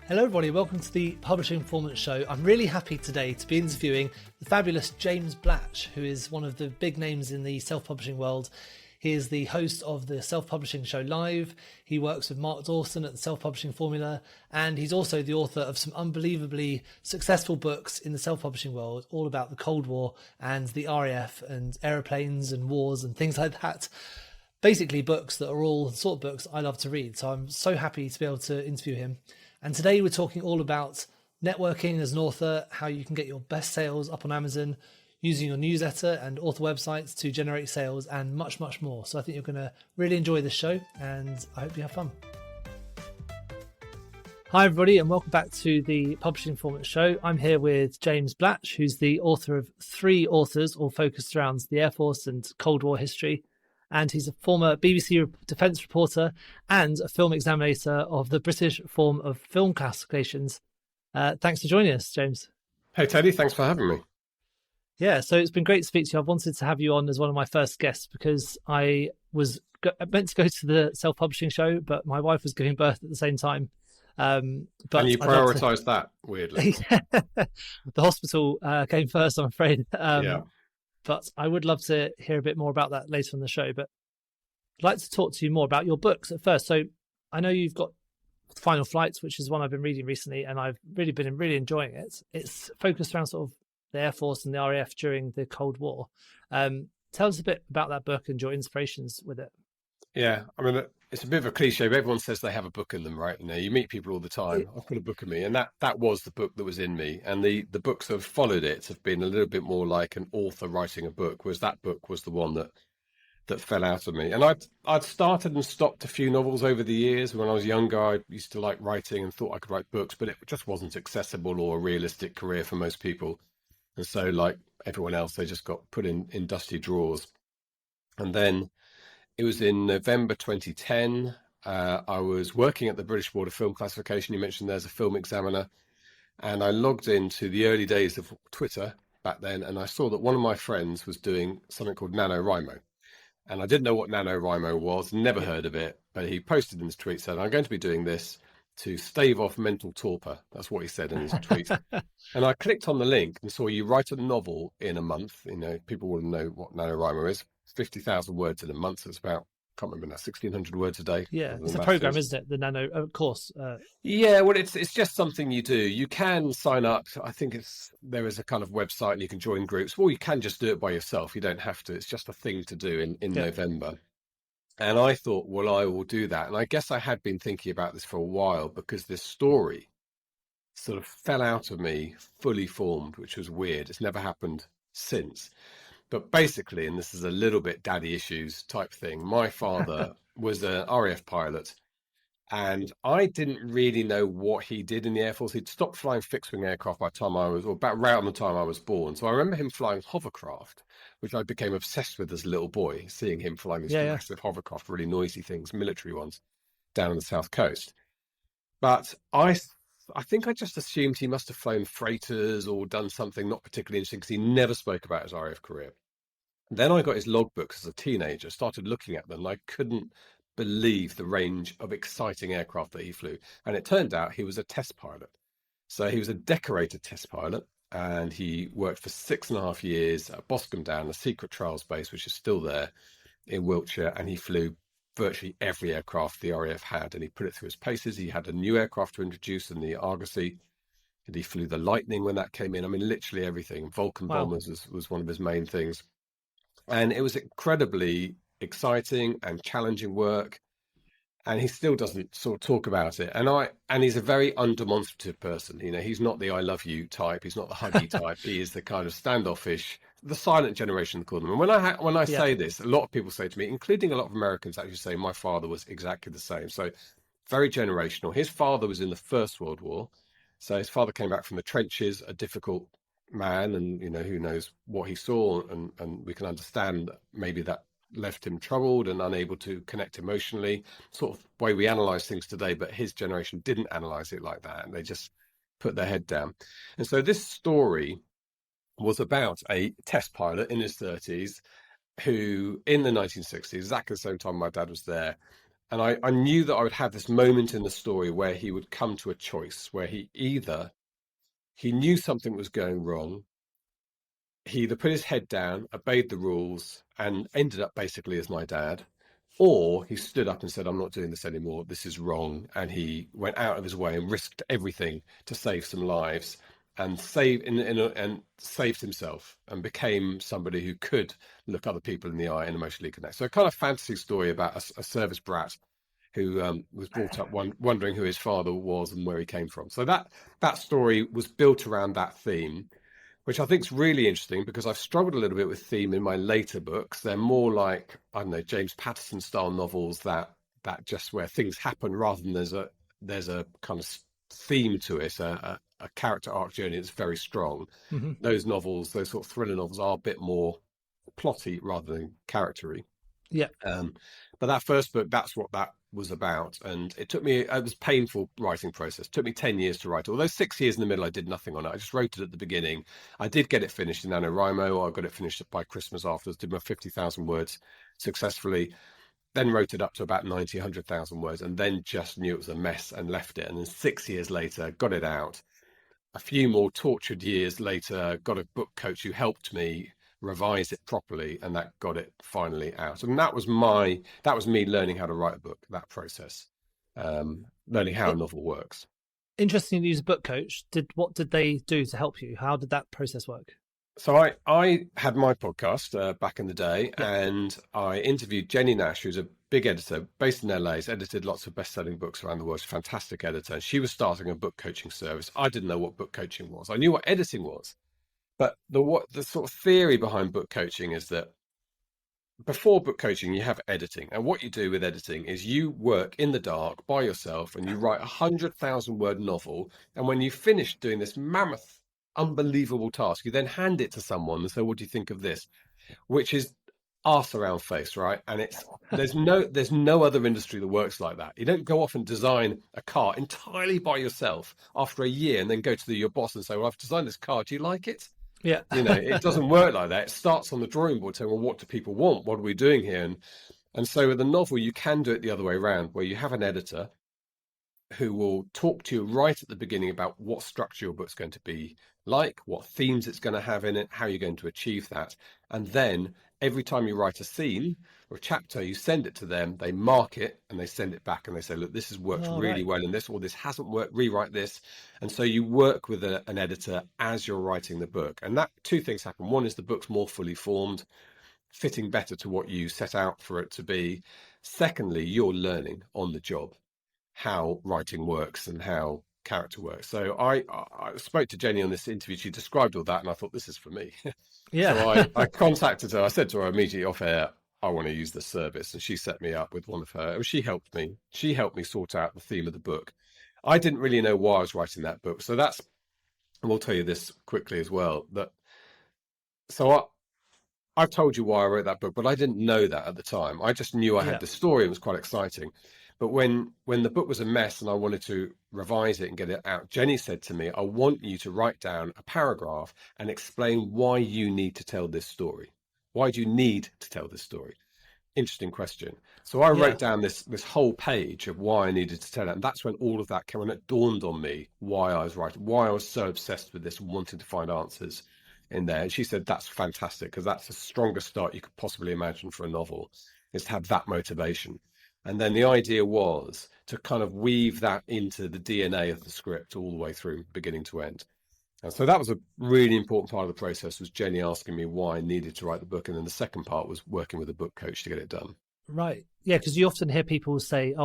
Hello everybody, welcome to the Publishing Performance Show. I'm really happy today to be interviewing the fabulous James Blatch, who is one of the big names in the self-publishing world. He is the host of the Self-Publishing Show Live. He works with Mark Dawson at the Self-Publishing Formula, and he's also the author of some unbelievably successful books in the self-publishing world, all about the Cold War and the RAF and aeroplanes and wars and things like that. Basically books that are all the sort of books I love to read. So I'm so happy to be able to interview him. And today we're talking all about networking as an author, how you can get your best sales up on Amazon, using your newsletter and author websites to generate sales, and much, much more. So I think you're going to really enjoy this show, and I hope you have fun. Hi, everybody, and welcome back to the Publishing Performance Show. I'm here with James Blatch, who's the author of 3 authors, all focused around the Air Force and Cold War history. And he's a former BBC defence reporter and a film examinator of the British form of film classifications. Thanks for joining us, James. Hey, Teddy, thanks for having me. Yeah, so it's been great to speak to you. I've wanted to have you on as one of my first guests because I was meant to go to the self-publishing show, but my wife was giving birth at the same time. But and you prioritised that, weirdly. The hospital came first, I'm afraid. Yeah. But I would love to hear a bit more about that later in the show. But I'd like to talk to you more about your books at first. So I know you've got Final Flights, which is one I've been reading recently, and I've really been enjoying it. It's focused around sort of the Air Force and the RAF during the Cold War. Tell us a bit about that book and your inspirations with it. Yeah, I mean, it's a bit of a cliche, but everyone says they have a book in them, right? You know, you meet people all the time. I've got a book in me, and that was the book that was in me. And the books that have followed it have been a little bit more like an author writing a book, whereas that book was the one that fell out of me. And I'd started and stopped a few novels over the years. When I was younger, I used to like writing and thought I could write books, but it just wasn't accessible or a realistic career for most people. And so, like everyone else, they just got put in dusty drawers. And then it was in November 2010. I was working at the British Board of Film Classification. You mentioned there's a film examiner. And I logged into the early days of Twitter back then, and I saw that one of my friends was doing something called NaNoWriMo. And I didn't know what NaNoWriMo was, never heard of it, but he posted in his tweet, said, I'm going to be doing this to stave off mental torpor. That's what he said in his tweet. And I clicked on the link and saw you write a novel in a month. You know, people will know what NaNoWriMo is. 50,000 words in a month. So it's about, I can't remember now, 1,600 words a day. Yeah, it's a program, isn't it? The Nano course. Yeah, well, it's just something you do. You can sign up. I think there is a kind of website and you can join groups. Well, you can just do it by yourself. You don't have to. It's just a thing to do in November. And I thought, well, I will do that. And I guess I had been thinking about this for a while because this story sort of fell out of me fully formed, which was weird. It's never happened since. But basically, and this is a little bit daddy issues type thing, my father was an RAF pilot, and I didn't really know what he did in the Air Force. He'd stopped flying fixed-wing aircraft by the time I was, or about around the time I was born. So I remember him flying hovercraft, which I became obsessed with as a little boy, seeing him flying these massive hovercraft, really noisy things, military ones, down on the south coast. But I think I just assumed he must have flown freighters or done something not particularly interesting because he never spoke about his RAF career. Then I got his logbooks as a teenager, started looking at them, and I couldn't believe the range of exciting aircraft that he flew. And it turned out he was a test pilot. So he was a decorated test pilot, and he worked for 6.5 years at Boscombe Down, a secret trials base, which is still there in Wiltshire, and he flew virtually every aircraft the RAF had, and he put it through his paces. He had a new aircraft to introduce in the Argosy, and he flew the Lightning when that came in. I mean, literally everything. Vulcan bombers was one of his main things. And it was incredibly exciting and challenging work. And he still doesn't sort of talk about it. And he's a very undemonstrative person. You know, he's not the I love you type. He's not the huggy type. He is the kind of standoffish, the silent generation, they call them. And when I say this, a lot of people say to me, including a lot of Americans, actually say my father was exactly the same. So very generational. His father was in the First World War. So his father came back from the trenches, a difficult man, and you know, who knows what he saw, and we can understand maybe that left him troubled and unable to connect emotionally, sort of way we analyze things today. But his generation didn't analyze it like that, and they just put their head down. And so this story was about a test pilot in his 30s who, in the 1960s, exactly the same time my dad was there, And I knew that I would have this moment in the story where he would come to a choice where he knew something was going wrong. He either put his head down, obeyed the rules, and ended up basically as my dad, or he stood up and said, I'm not doing this anymore. This is wrong. And he went out of his way and risked everything to save some lives and saved himself and became somebody who could look other people in the eye and emotionally connect. So a kind of fantasy story about a service brat who was brought up wondering who his father was and where he came from. So that story was built around that theme, which I think is really interesting because I've struggled a little bit with theme in my later books. They're more like, I don't know, James Patterson style novels that just where things happen rather than there's a kind of theme to it, a character arc journey that's very strong. Mm-hmm. Those novels, those sort of thriller novels, are a bit more plotty rather than charactery. Yeah. But that first book, that's what that was about. And it was a painful writing process. It took me 10 years to write. Although 6 years in the middle, I did nothing on it. I just wrote it at the beginning. I did get it finished in NaNoWriMo. I got it finished by Christmas afterwards, did my 50,000 words successfully, then wrote it up to about 90, 100,000 words, and then just knew it was a mess and left it. And then 6 years later, got it out. A few more tortured years later, got a book coach who helped me revise it properly, and that got it finally out. And that was me learning how to write a book, that process, learning how a novel works. Interesting to use a book coach. What did they do to help you? How did that process work? So I had my podcast back in the day, and I interviewed Jenny Nash, who's a big editor based in LA. Has edited lots of best-selling books around the world. She's a fantastic editor. And she was starting a book coaching service. I didn't know what book coaching was. I knew what editing was. But the sort of theory behind book coaching is that before book coaching, you have editing. And what you do with editing is you work in the dark by yourself and you write 100,000 word novel. And when you finish doing this mammoth, unbelievable task, you then hand it to someone and say, what do you think of this? Which is arse around face, right? And there's no other industry that works like that. You don't go off and design a car entirely by yourself after a year and then go to your boss and say, well, I've designed this car. Do you like it? Yeah. It doesn't work like that. It starts on the drawing board saying, well, what do people want? What are we doing here? And so with a novel, you can do it the other way around, where you have an editor who will talk to you right at the beginning about what structure your book's going to be like, what themes it's going to have in it, how you're going to achieve that. And then every time you write a scene or a chapter, you send it to them, they mark it and they send it back and they say, look, this has worked really well in this, or this hasn't worked, rewrite this. And so you work with an editor as you're writing the book. And that two things happen. One is the book's more fully formed, fitting better to what you set out for it to be. Secondly, you're learning on the job how writing works and how character works. So I spoke to Jenny on this interview. She described all that and I thought, this is for me. Yeah. So I contacted her. I said to her immediately off air, I want to use this service. And she set me up with one of her. She helped me. She helped me sort out the theme of the book. I didn't really know why I was writing that book. So and we'll tell you this quickly as well, I've told you why I wrote that book, but I didn't know that at the time. I just knew I had the story. It was quite exciting. But when the book was a mess and I wanted to revise it and get it out, Jenny said to me, I want you to write down a paragraph and explain why you need to tell this story. Why do you need to tell this story? Interesting question. So I wrote down this whole page of why I needed to tell it. And that's when all of that came, and it dawned on me why I was writing, why I was so obsessed with this and wanting to find answers in there. And she said, that's fantastic, because that's the strongest start you could possibly imagine for a novel, is to have that motivation. And then the idea was to kind of weave that into the DNA of the script all the way through, beginning to end. And so that was a really important part of the process, was Jenny asking me why I needed to write the book. And then the second part was working with a book coach to get it done. Right. Yeah, because you often hear people say,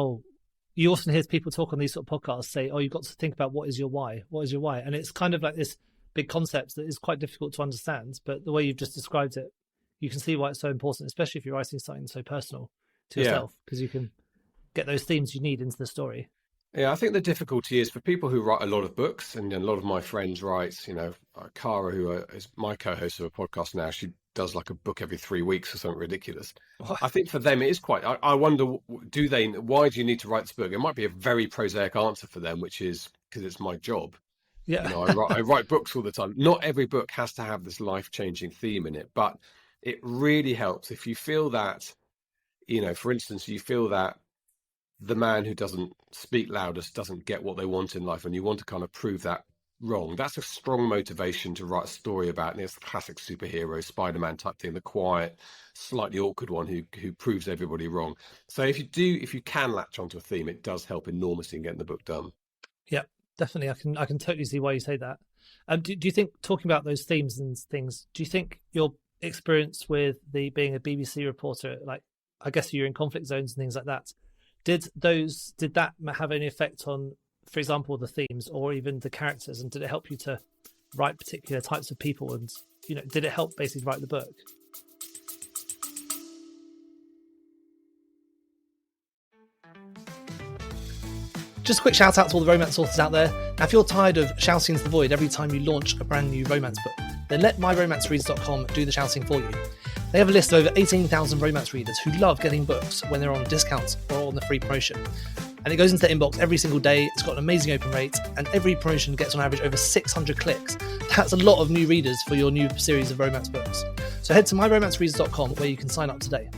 you often hear people talk on these sort of podcasts say, you've got to think about what is your why? What is your why? And it's kind of like this big concept that is quite difficult to understand. But the way you've just described it, you can see why it's so important, especially if you're writing something so personal to yourself, because you can get those themes you need into the story. Yeah, I think the difficulty is for people who write a lot of books, and a lot of my friends write, Cara, who is my co-host of a podcast now, she does like a book every 3 weeks or something ridiculous. I think for them it is quite, I wonder, why do you need to write this book? It might be a very prosaic answer for them, which is because it's my job. Yeah. I write books all the time. Not every book has to have this life-changing theme in it, but it really helps if you feel that, for instance, you feel that the man who doesn't speak loudest doesn't get what they want in life, and you want to kind of prove that wrong. That's a strong motivation to write a story about, and it's the classic superhero Spider-Man type thing, the quiet, slightly awkward one who proves everybody wrong. So if you can latch onto a theme, it does help enormously in getting the book done. Yeah, definitely. I can totally see why you say that. Do you think, talking about those themes and things, do you think your experience with being a BBC reporter, like, I guess you're in conflict zones and things like that, did that have any effect on, for example, the themes or even the characters, and did it help you to write particular types of people, and did it help basically write the book? Just a quick shout out to all the romance authors out there. Now, if you're tired of shouting into the void every time you launch a brand new romance book, then let myromancereaders.com do the shouting for you. They have a list of over 18,000 romance readers who love getting books when they're on discounts or on the free promotion. And it goes into their inbox every single day. It's got an amazing open rate, and every promotion gets on average over 600 clicks. That's a lot of new readers for your new series of romance books. So head to myromancereaders.com where you can sign up today.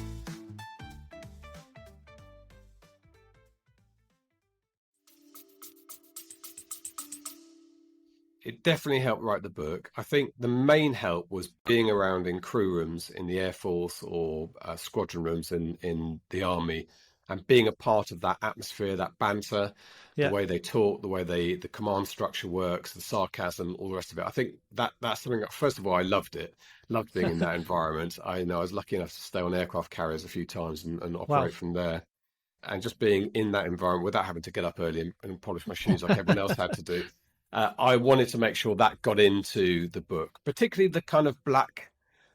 It definitely helped write the book. I think the main help was being around in crew rooms in the Air Force or squadron rooms in the Army, and being a part of that atmosphere, that banter, the way they talk, the way the command structure works, the sarcasm, all the rest of it. I think that's something that, first of all, I loved it. Loved being in that environment. I was lucky enough to stay on aircraft carriers a few times and operate from there. And just being in that environment without having to get up early and polish my shoes like everyone else had to do. I wanted to make sure that got into the book, particularly the kind of black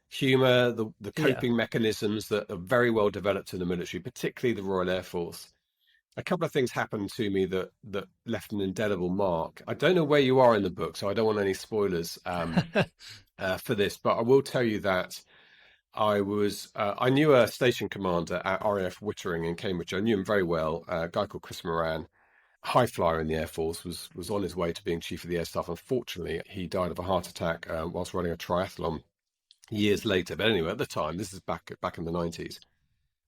humor, the coping mechanisms that are very well developed in the military, particularly the Royal Air Force. A couple of things happened to me that left an indelible mark. I don't know where you are in the book, so I don't want any spoilers for this, but I will tell you that I knew a station commander at RAF Wittering in Cambridge. I knew him very well, a guy called Chris Moran. High flyer in the Air Force, was on his way to being Chief of the Air Staff. Unfortunately, he died of a heart attack whilst running a triathlon years later. But anyway, at the time, this is back in the 90s,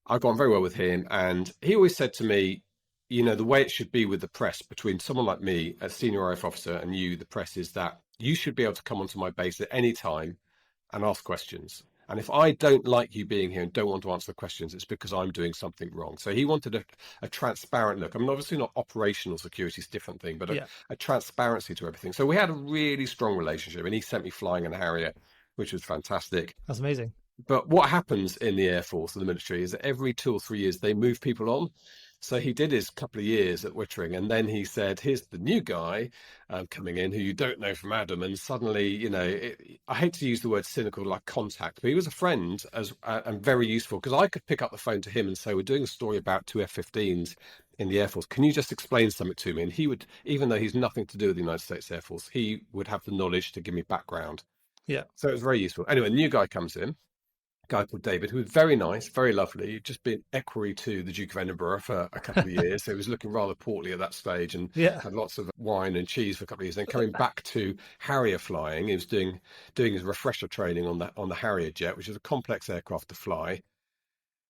I got on very well with him, and he always said to me, the way it should be with the press between someone like me, a senior RAF officer, and you, the press, is that you should be able to come onto my base at any time and ask questions. And if I don't like you being here and don't want to answer the questions, it's because I'm doing something wrong. So he wanted a transparent look. I mean, obviously not operational security is a different thing, but a transparency to everything. So we had a really strong relationship, and he sent me flying in a Harrier, which was fantastic. That's amazing. But what happens in the Air Force and the military is that every 2 or 3 years they move people on. So he did his couple of years at Wittering, and then he said, here's the new guy coming in who you don't know from Adam. And suddenly, I hate to use the word cynical, like contact, but he was a friend and very useful, because I could pick up the phone to him and say, we're doing a story about 2 F-15s in the Air Force. Can you just explain something to me? And he would, even though he's nothing to do with the United States Air Force, he would have the knowledge to give me background. Yeah. So it was very useful. Anyway, the new guy comes in, guy called David, who was very nice, very lovely. He'd just been equerry to the Duke of Edinburgh for a couple of years. So he was looking rather portly at that stage, and had lots of wine and cheese for a couple of years. Then coming back to Harrier flying, he was doing his refresher training on the Harrier jet, which is a complex aircraft to fly.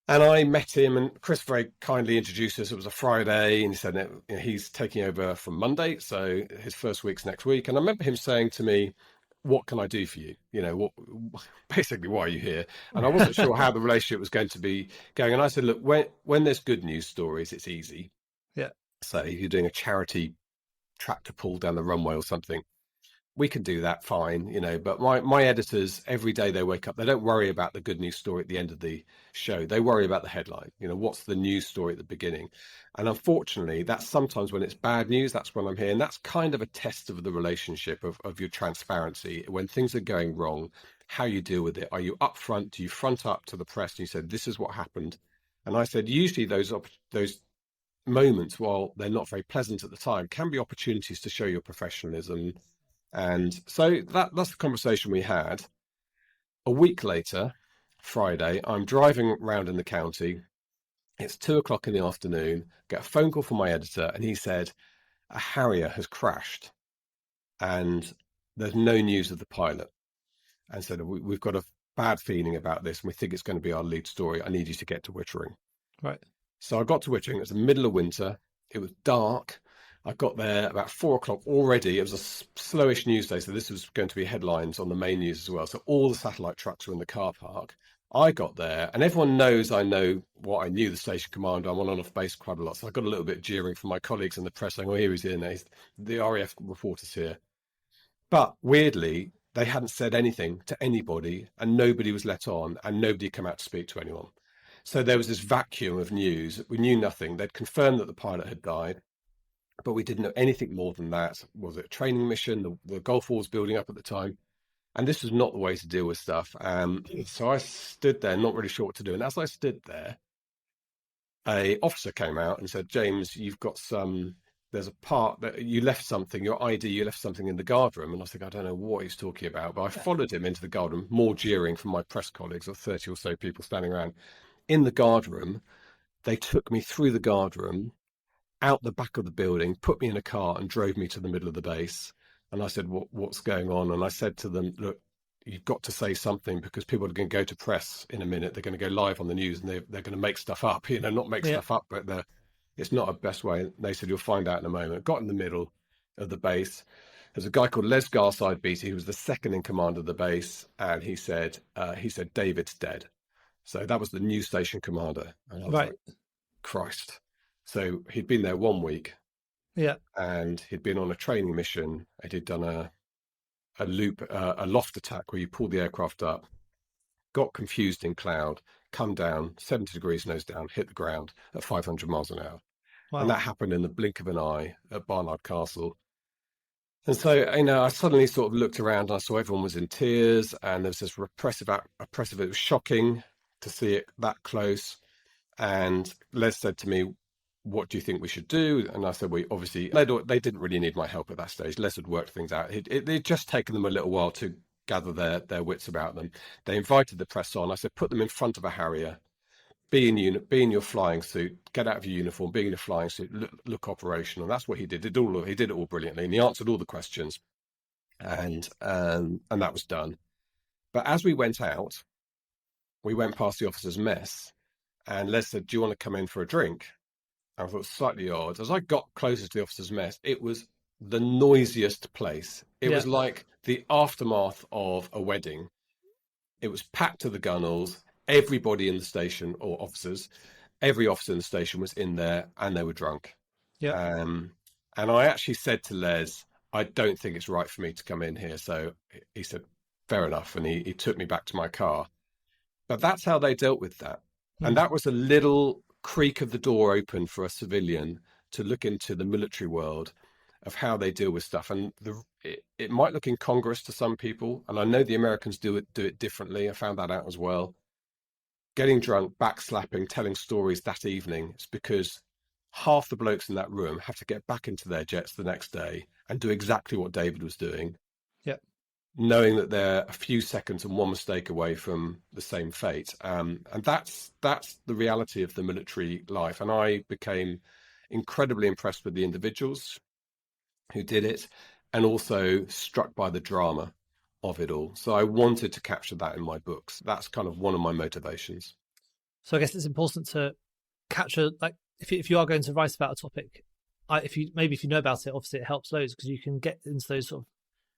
And I met him, and Chris very kindly introduced us. It was a Friday, and he said he's taking over from Monday, so his first week's next week. And I remember him saying to me, what can I do for you? Basically, why are you here? And I wasn't sure how the relationship was going to be going. And I said, look, when there's good news stories, it's easy. Yeah. So if you're doing a charity tractor pull down the runway or something, we can do that fine, but my editors, every day they wake up, they don't worry about the good news story at the end of the show. They worry about the headline. What's the news story at the beginning? And unfortunately, that's sometimes when it's bad news, that's when I'm here. And that's kind of a test of the relationship of your transparency. When things are going wrong, how you deal with it. Are you upfront? Do you front up to the press and you said, this is what happened? And I said, usually those moments, while they're not very pleasant at the time, can be opportunities to show your professionalism. And so that's the conversation we had. A week later, Friday, I'm driving around in the county. It's 2:00 in the afternoon. Get a phone call from my editor, and he said, a Harrier has crashed and there's no news of the pilot. And said, we've got a bad feeling about this, and we think it's going to be our lead story. I need you to get to Wittering. Right. So I got to Wittering. It was the middle of winter. It was dark. I got there about 4 o'clock already. It was a slowish news day, so this was going to be headlines on the main news as well. So all the satellite trucks were in the car park. I got there, and everyone knows I know what I knew, the station commander. I'm on off base quite a lot, so I got a little bit of jeering from my colleagues in the press saying, "Oh, here he's in. The RAF reporter's here." But weirdly, they hadn't said anything to anybody, and nobody was let on, and nobody came out to speak to anyone. So there was this vacuum of news. We knew nothing. They'd confirmed that the pilot had died, but we didn't know anything more than that. Was it a training mission? The Gulf War was building up at the time. And this was not the way to deal with stuff. So I stood there, not really sure what to do. And as I stood there, a officer came out and said, "James, there's a part that you left something, your ID, you left something in the guard room." And I was like, I don't know what he's talking about. But I followed him into the guard room, more jeering from my press colleagues of 30 or so people standing around. In the guard room, they took me through the guard room, out the back of the building, put me in a car and drove me to the middle of the base. And I said, what's going on? And I said to them, "Look, you've got to say something, because people are going to go to press in a minute. They're going to go live on the news, and they're going to make stuff up, not make stuff up, but it's not a best way." And they said, "You'll find out in a moment." Got in the middle of the base. There's a guy called Les Garside Beatty, who was the second in command of the base. And he said, "David's dead." So that was the news station commander. And I was like, Christ. So he'd been there 1 week. Yeah. And he'd been on a training mission. He'd done a loft attack where you pull the aircraft up, got confused in cloud, come down 70 degrees nose down, hit the ground at 500 miles an hour. Wow. And that happened in the blink of an eye at Barnard Castle. And so, I suddenly sort of looked around and I saw everyone was in tears, and there was this oppressive. It was shocking to see it that close. And Les said to me, "What do you think we should do?" And I said, "We obviously," they didn't really need my help at that stage. Les had worked things out. It'd just taken them a little while to gather their wits about them. They invited the press on. I said, "Put them in front of a Harrier, be in your flying suit, get out of your uniform, be in your flying suit, look operational." And that's what he did. He did it all brilliantly, and he answered all the questions, and that was done. But as we went out, we went past the officers' mess, and Les said, "Do you want to come in for a drink?" I thought, slightly odd. As I got closer to the officers' mess, it was the noisiest place. It was like the aftermath of a wedding. It was packed to the gunwales. Everybody in the station, or officers, every officer in the station was in there, and they were drunk. Yeah. And I actually said to Les, "I don't think it's right for me to come in here." So he said, "Fair enough." And he took me back to my car. But that's how they dealt with that. And that was a little creak of the door open for a civilian to look into the military world of how they deal with stuff. And it might look incongruous to some people, and I know the Americans do it differently. I found that out as well. Getting drunk, backslapping, telling stories that evening, it's because half the blokes in that room have to get back into their jets the next day and do exactly what David was doing. Yeah. Knowing that they're a few seconds and one mistake away from the same fate. And that's the reality of the military life. And I became incredibly impressed with the individuals who did it, and also struck by the drama of it all. So I wanted to capture that in my books. That's kind of one of my motivations. So I guess it's important to capture, like, if you are going to write about a topic, if you know about it, obviously it helps loads, because you can get into those sort of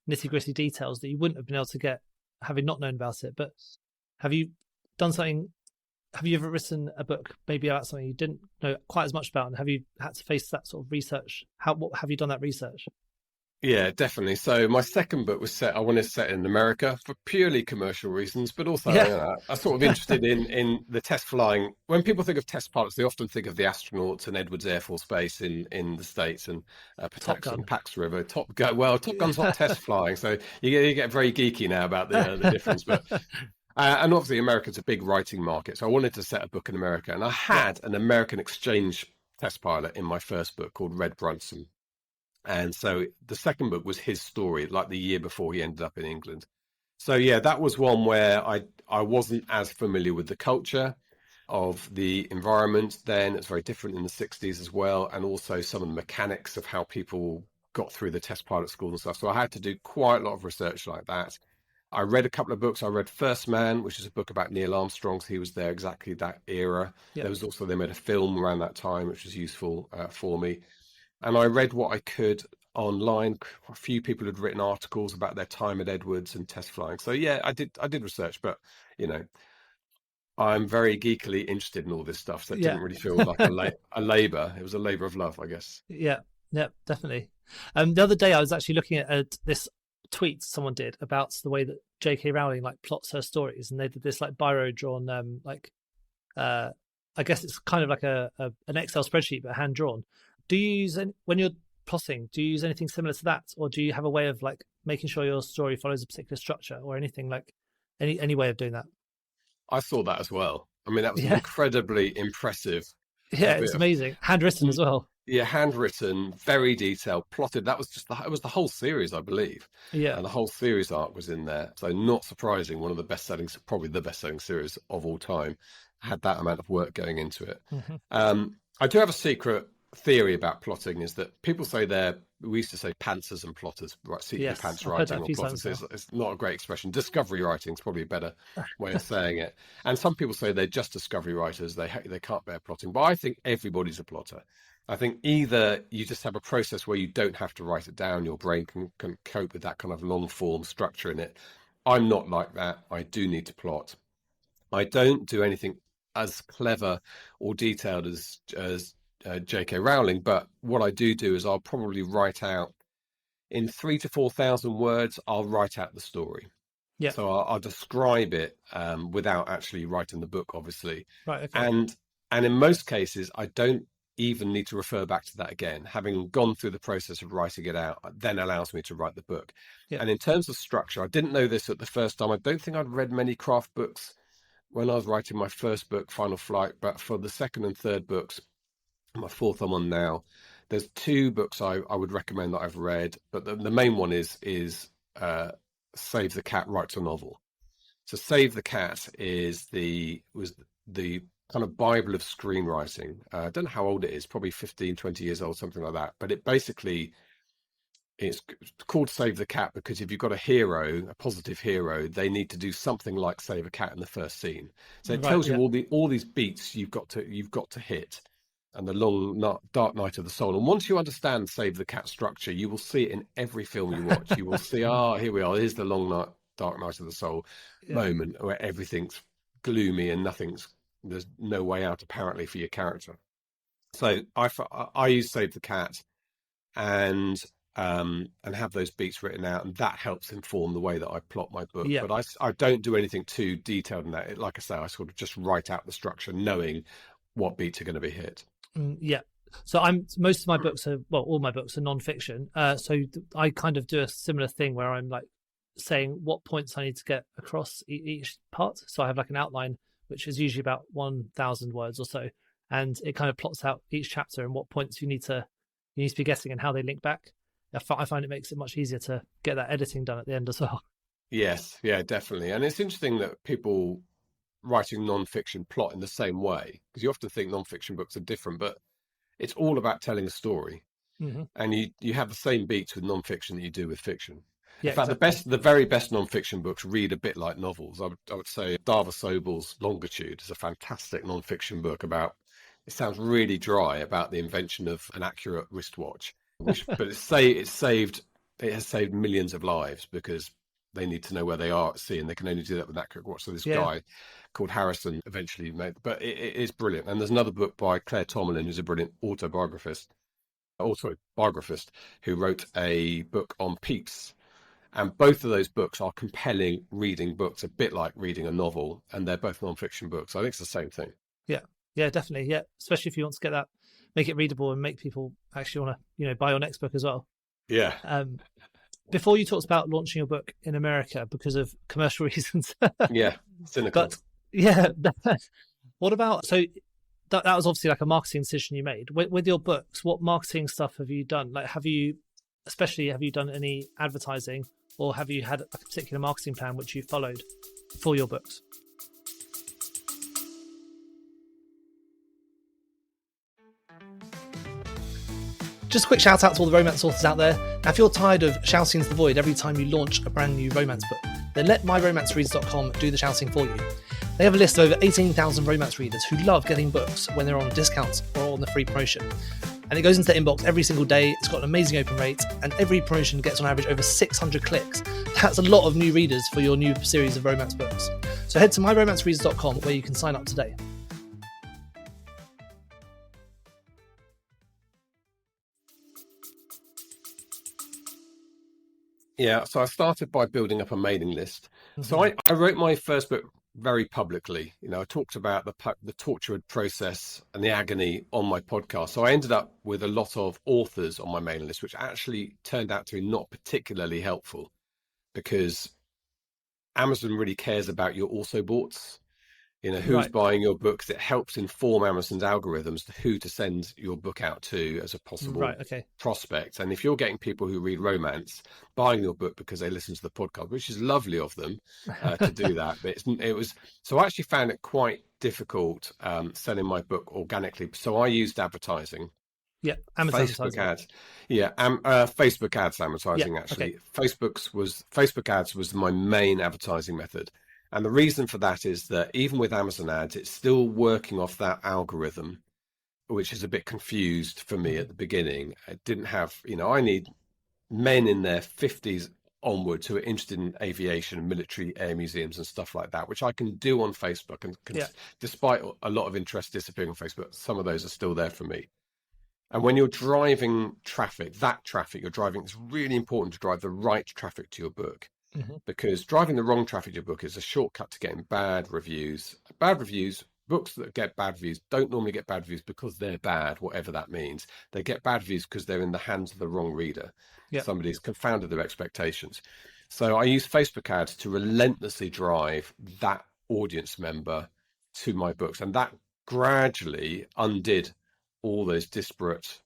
nitty-gritty details that you wouldn't have been able to get having not known about it. But have you ever written a book maybe about something you didn't know quite as much about, and have you had to face that sort of research? What have you done that research? Yeah, definitely. So my second book was I wanted to set in America for purely commercial reasons, but also I'm sort of interested in the test flying. When people think of test pilots, they often think of the astronauts and Edwards Air Force Base in the States, and Patuxent and Pax River. Top Gun. Well, Top Gun's not test flying, so you get very geeky now about the difference. But and obviously America's a big writing market, so I wanted to set a book in America, and I had an American exchange test pilot in my first book called Red Brunson. And so the second book was his story, like the year before he ended up in England. So yeah, that was one where I wasn't as familiar with the culture of the environment then. It's very different in the 60s as well, and also some of the mechanics of how people got through the test pilot school and stuff. So I had to do quite a lot of research like that. I read a couple of books. I read First Man, which is a book about Neil Armstrong. He was there exactly that era. Yeah. There was also, they made a film around that time, which was useful for me. And I read what I could online. A few people had written articles about their time at Edwards and test flying. So yeah, I did research, but you know, I'm very geekily interested in all this stuff. So it didn't really feel like a labor. It was a labor of love, I guess. Yeah, definitely. The other day I was actually looking at this tweet someone did about the way that J.K. Rowling like plots her stories, and they did this like biro drawn I guess it's kind of like an Excel spreadsheet but hand drawn. Do you use when you're plotting? Do you use anything similar to that, or do you have a way of like making sure your story follows a particular structure, or anything like any way of doing that? I saw that as well. I mean, that was an incredibly impressive. Yeah, it's amazing. Handwritten as well. Yeah, handwritten, very detailed, plotted. That was it was the whole series, I believe. Yeah. And the whole series arc was in there. So not surprising, one of the probably the best-selling series of all time, had that amount of work going into it. Mm-hmm. I do have a secret theory about plotting, is that people say we used to say pantsers and plotters, right? Seat your pants writing, or plotters. It's not a great expression. Discovery writing is probably a better way of saying it. And some people say they're just discovery writers. They can't bear plotting. But I think everybody's a plotter. I think either you just have a process where you don't have to write it down. Your brain can cope with that kind of long form structure in it. I'm not like that. I do need to plot. I don't do anything as clever or detailed as J.K. Rowling, but what I do is I'll probably write out in 3,000 to 4,000 words. I'll write out the story. Yeah. So I'll describe it without actually writing the book, obviously. Right. Okay. And in most cases, I don't even need to refer back to that again. Having gone through the process of writing it out then allows me to write the book. Yeah. And in terms of structure, I didn't know this at the first time. I don't think I'd read many craft books when I was writing my first book, Final Flight, but for the second and third books, my fourth I'm on now, there's two books I would recommend that I've read, but the main one is Save the Cat Writes a Novel. So Save the Cat was the kind of Bible of screenwriting. I don't know how old it is, probably 15, 20 years old, something like that. But it's called Save the Cat because if you've got a positive hero, they need to do something like save a cat in the first scene. So it tells you all these beats you've got to hit, and the long dark night of the soul. And once you understand Save the Cat structure, you will see it in every film you watch. You will see, here we are. Here's the dark night of the soul moment where everything's gloomy and there's no way out apparently for your character. So I use Save the Cat and have those beats written out, and that helps inform the way that I plot my book. Yeah. But I don't do anything too detailed in that. Like I say, I sort of just write out the structure, knowing what beats are going to be hit. Yeah. So most of my books all my books are non-fiction. So I kind of do a similar thing where I'm like saying what points I need to get across each part. So I have like an outline, which is usually about 1,000 words or so, and it kind of plots out each chapter and what points you need to be guessing and how they link back. I find it makes it much easier to get that editing done at the end as well. Yes, yeah, definitely. And it's interesting that people writing non-fiction plot in the same way, because you often think non-fiction books are different, but it's all about telling a story. Mm-hmm. And you have the same beats with non-fiction that you do with fiction. Yeah, in fact, exactly. the very best non-fiction books read a bit like novels. I would say Dava Sobel's Longitude is a fantastic non-fiction book about, it sounds really dry, about the invention of an accurate wristwatch, but it has saved millions of lives because they need to know where they are at sea, and they can only do that with an accurate watch. So this guy called Harrison eventually made, but it is brilliant. And there's another book by Claire Tomalin, who's a brilliant autobiographist who wrote a book on Pepys. And both of those books are compelling reading books, a bit like reading a novel, and they're both non-fiction books. I think it's the same thing. Yeah, definitely. Yeah, especially if you want to get that, make it readable and make people actually want to, buy your next book as well. Yeah. Before you talked about launching your book in America because of commercial reasons. Yeah, cynical. But yeah, what about, so that was obviously like a marketing decision you made. With your books, what marketing stuff have you done? Like, have you done any advertising, or have you had a particular marketing plan which you followed for your books? Just a quick shout out to all the romance authors out there. Now, if you're tired of shouting into the void every time you launch a brand new romance book, then let myromancereaders.com do the shouting for you. They have a list of over 18,000 romance readers who love getting books when they're on discounts or on the free promotion. And it goes into their inbox every single day. It's got an amazing open rate, and every promotion gets on average over 600 clicks. That's a lot of new readers for your new series of romance books. So head to myromancereaders.com where you can sign up today. Yeah, so I started by building up a mailing list. So I wrote my first book very publicly. I talked about the tortured process and the agony on my podcast. So I ended up with a lot of authors on my mailing list, which actually turned out to be not particularly helpful, because Amazon really cares about your also boughts. Who's buying your books. It helps inform Amazon's algorithms who to send your book out to as a possible prospect. And if you're getting people who read romance buying your book because they listen to the podcast, which is lovely of them to do that, but so I actually found it quite difficult selling my book organically. So I used advertising. Yeah, Amazon Facebook ads. Yeah, Facebook ads advertising, actually. Facebook ads was my main advertising method. And the reason for that is that even with Amazon ads, it's still working off that algorithm, which is a bit confused for me at the beginning. It didn't have, I need men in their 50s onwards who are interested in aviation and military air museums and stuff like that, which I can do on Facebook. And despite a lot of interest disappearing on Facebook, some of those are still there for me. And when you're driving traffic, it's really important to drive the right traffic to your book. Because driving the wrong traffic to your book is a shortcut to getting bad reviews. Books that get bad reviews don't normally get bad reviews because they're bad, whatever that means. They get bad reviews because they're in the hands of the wrong reader. Somebody's confounded their expectations. So I use Facebook ads to relentlessly drive that audience member to my books. And that gradually undid all those disparate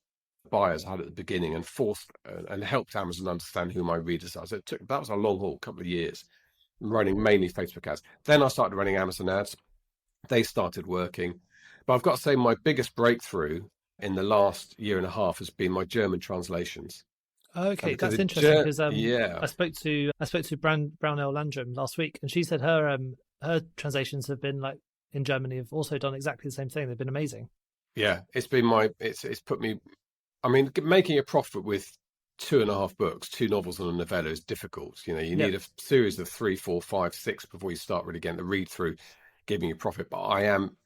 buyers I had at the beginning and forced and helped Amazon understand who my readers are. So that was a long haul, couple of years, running mainly Facebook ads. Then I started running Amazon ads. They started working. But I've got to say my biggest breakthrough in the last year and a half has been my German translations. Okay, that's interesting because I spoke to Brownell Landrum last week, and she said her translations have been like in Germany have also done exactly the same thing. They've been amazing. Yeah, it's put me. I mean, making a profit with 2.5 books, 2 novels and a novella is difficult. You need a series of 3, 4, 5, 6 before you start really getting the read through, giving you profit. But I am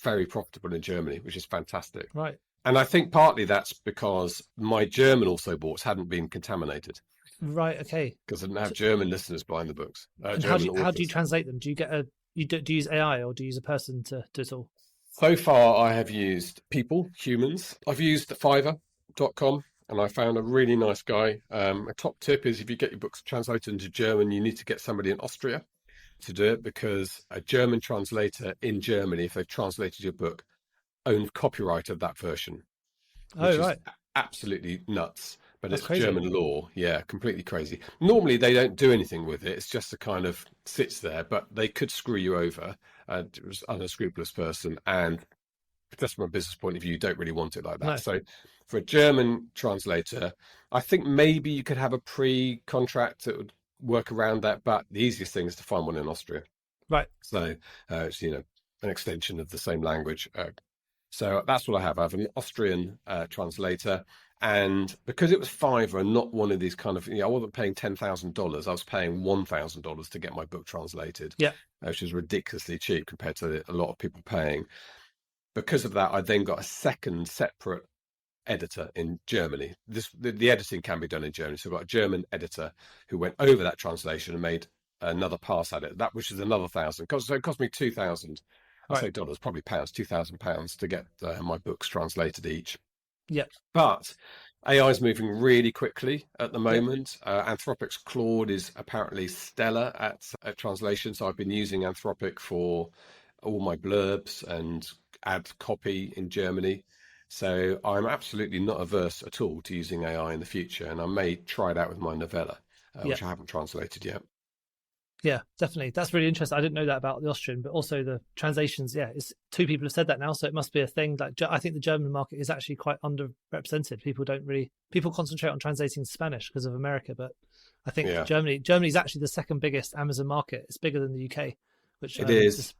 very profitable in Germany, which is fantastic. Right. And I think partly that's because my German also boughts hadn't been contaminated. Right. Okay. Because I didn't have German listeners buying the books. How do you translate them? Do you get do you use AI or do you use a person to do it all? So far, I have used humans. I've used Fiverr.com, and I found a really nice guy. A top tip is if you get your books translated into German, you need to get somebody in Austria to do it, because a German translator in Germany, if they've translated your book, owns copyright of that version. Which is absolutely nuts. But that's crazy. German law. Yeah, completely crazy. Normally, they don't do anything with it. It's just a kind of sits there, but they could screw you over. It was an unscrupulous person. And just from a business point of view, you don't really want it like that. No. So for a German translator, I think maybe you could have a pre-contract that would work around that. But the easiest thing is to find one in Austria. Right. So it's, an extension of the same language. So that's what I have. I have an Austrian translator. And because it was Fiverr and not one of these kind of, I wasn't paying $10,000. I was paying $1,000 to get my book translated, which is ridiculously cheap compared to a lot of people paying. Because of that, I then got a second separate editor in Germany. The editing can be done in Germany. So I've got a German editor who went over that translation and made another pass at it, which is another $1,000. So it cost me $2,000. I say dollars, probably pounds, £2,000 to get my books translated each. Yeah. But AI is moving really quickly at the moment. Anthropic's Claude is apparently stellar at translation. So I've been using Anthropic for all my blurbs and ad copy in Germany. So I'm absolutely not averse at all to using AI in the future. And I may try it out with my novella, which I haven't translated yet. Yeah, definitely. That's really interesting. I didn't know that about the Austrian, but also the translations. Yeah, it's 2 people have said that now, so it must be a thing. Like, I think the German market is actually quite underrepresented. People concentrate on translating Spanish because of America, but I think Yeah. Germany's actually the second biggest Amazon market. It's bigger than the UK, which It is, just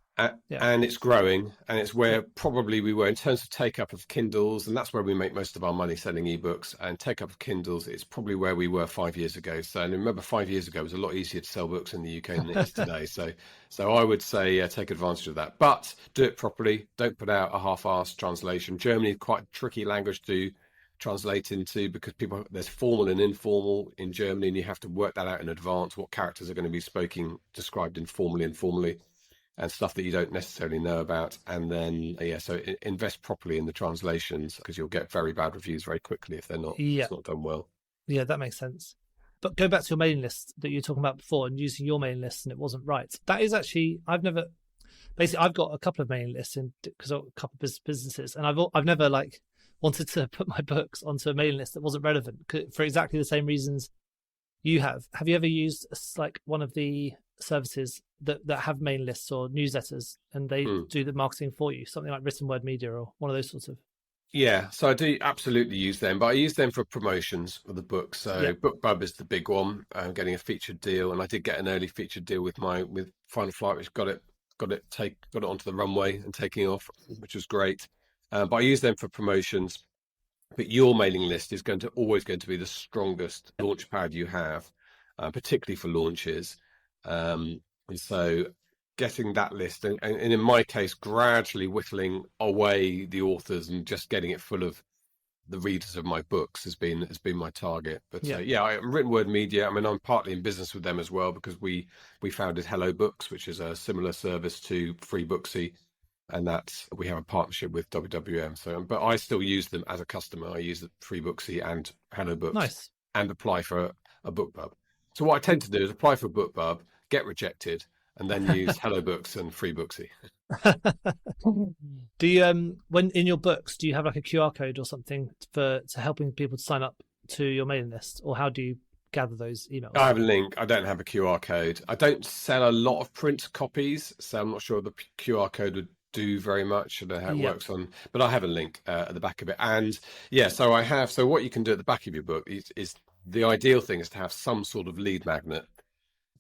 yeah, and it's growing, and it's yeah, where probably we were in terms of take up of Kindles, and that's where we make most of our money selling ebooks. And take up of Kindles, it's probably where we were 5 years ago. So, and remember, 5 years ago it was a lot easier to sell books in the UK than it is today. So I would say take advantage of that, but do it properly. Don't put out a half-assed translation. Germany is quite a tricky language to translate into because there's formal and informal in Germany, and you have to work that out in advance. What characters are going to be described informally and formally, and stuff that you don't necessarily know about. And then, so invest properly in the translations because you'll get very bad reviews very quickly if yeah, it's not done well. yeah. That makes sense. But go back to your mailing list that you were talking about before, and using your mailing list, and it wasn't right. That is actually, I've got a couple of mailing lists because of a couple of businesses, and I've never like wanted to put my books onto a mailing list that wasn't relevant for exactly the same reasons you have. Have you ever used like one of the services that have mailing lists or newsletters, and they do the marketing for you, something like Written Word Media or one of those sorts of? Yeah, so I do absolutely use them, but I use them for promotions for the book. So BookBub is the big one. I'm getting a featured deal, and I did get an early featured deal with Final Flight, which got it onto the runway and taking off, which was great. But I use them for promotions. But your mailing list is always going to be the strongest launch pad you have, particularly for launches. And so getting that list and in my case, gradually whittling away the authors and just getting it full of the readers of my books has been my target. But Written Word Media, I mean, I'm partly in business with them as well because we founded Hello Books, which is a similar service to Free Booksy. And we have a partnership with WWM. So, but I still use them as a customer. I use the Free Booksy and Hello Books, Nice. and apply for a BookBub. So what I tend to do is apply for a BookBub, get rejected, and then use Hello Books and Free Booksy. Do you when in your books do you have like a QR code or something to helping people to sign up to your mailing list, or how do you gather those emails? I have a link. I don't have a QR code. I don't sell a lot of print copies, so I'm not sure the QR code would do very much. I don't know how it works but I have a link at the back of it. And so what you can do at the back of your book is the ideal thing is to have some sort of lead magnet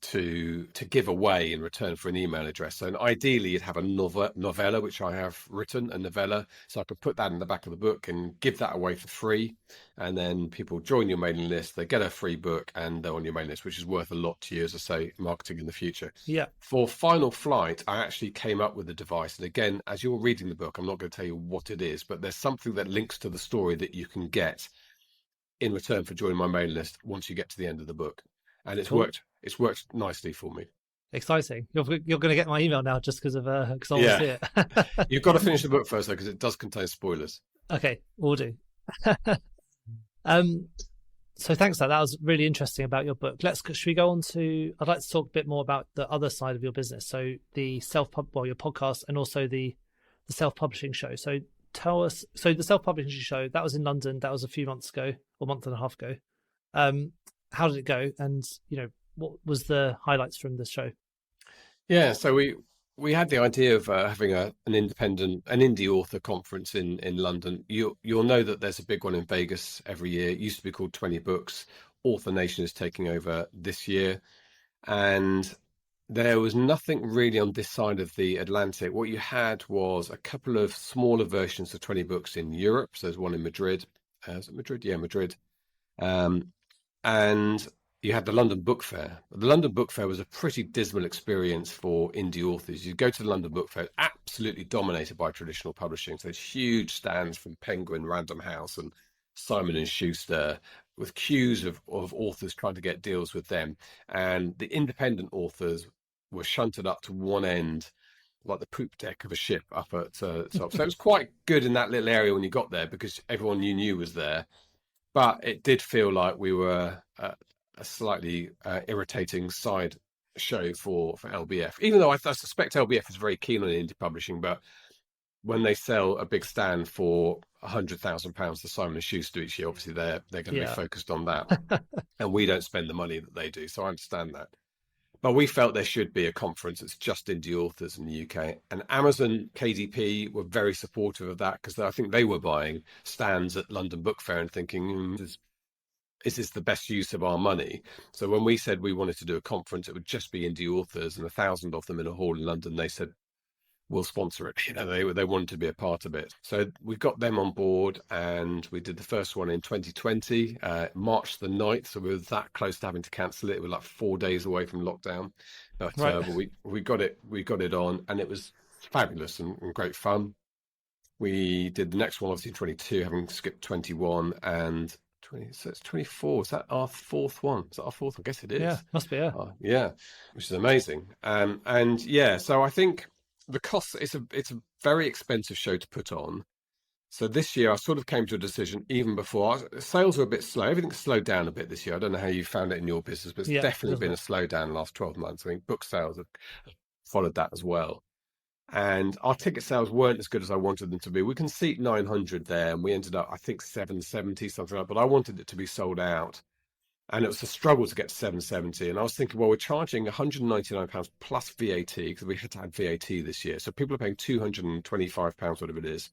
to give away in return for an email address. So ideally you'd have a novella, which I have written, a novella, so I could put that in the back of the book and give that away for free, and then people join your mailing list, they get a free book, and they're on your mailing list, which is worth a lot to you, as I say, marketing in the future. For Final Flight, I actually came up with a device, and again, as you're reading the book, I'm not going to tell you what it is, but there's something that links to the story that you can get in return for joining my mailing list once you get to the end of the book. And it's worked nicely for me. Exciting. You're going to get my email now just because I want to see it. You've got to finish the book first, though, because it does contain spoilers. Okay, we'll do. So thanks for that. That was really interesting about your book. Should we go on to, I'd like to talk a bit more about the other side of your business. So the your podcast, and also the self-publishing show. So tell us, so the self-publishing show, that was in London. That was a few months ago, or a month and a half ago. How did it go? And, what was the highlights from the show? Yeah, so we had the idea of having an indie author conference in London. You'll know that there's a big one in Vegas every year. It used to be called 20 Books. Author Nation is taking over this year. And there was nothing really on this side of the Atlantic. What you had was a couple of smaller versions of 20 Books in Europe. So there's one in Madrid. Is it Madrid? Yeah, Madrid. And you had the London Book Fair. The London Book Fair was a pretty dismal experience for indie authors. You go to the London Book Fair, absolutely dominated by traditional publishing. So there's huge stands from Penguin, Random House, and Simon and Schuster, with queues of authors trying to get deals with them. And the independent authors were shunted up to one end, like the poop deck of a ship up at top. So it was quite good in that little area when you got there because everyone you knew was there. But it did feel like we were a slightly irritating side show for LBF, even though I suspect LBF is very keen on indie publishing. But when they sell a big stand for £100,000 to Simon & Schuster each year, obviously they're going to be focused on that. And we don't spend the money that they do. So I understand that. But we felt there should be a conference that's just indie authors in the UK. And Amazon KDP were very supportive of that because I think they were buying stands at London Book Fair and thinking, is this the best use of our money? So when we said we wanted to do a conference, it would just be indie authors and 1,000 of them in a hall in London. They said, we'll sponsor it. They wanted to be a part of it. So we got them on board, and we did the first one in 2020, March the 9th. So we were that close to having to cancel it. We were like 4 days away from lockdown. But we got it on, and it was fabulous and great fun. We did the next one, obviously, in 22, having skipped 21 and 20. So it's 24. Is that our fourth one? Is that our fourth? I guess it is. Yeah, must be, yeah. Yeah, which is amazing. And yeah, so I think the cost, it's a very expensive show to put on. So this year I sort of came to a decision even before. Sales were a bit slow. Everything's slowed down a bit this year. I don't know how you found it in your business, but it's definitely been a slowdown in the last 12 months. I mean, book sales have followed that as well. And our ticket sales weren't as good as I wanted them to be. We can seat 900 there, and we ended up, I think, 770, something like that. But I wanted it to be sold out. And it was a struggle to get to 770. And I was thinking, well, we're charging £199 plus VAT, because we had to add VAT this year. So people are paying £225, whatever it is,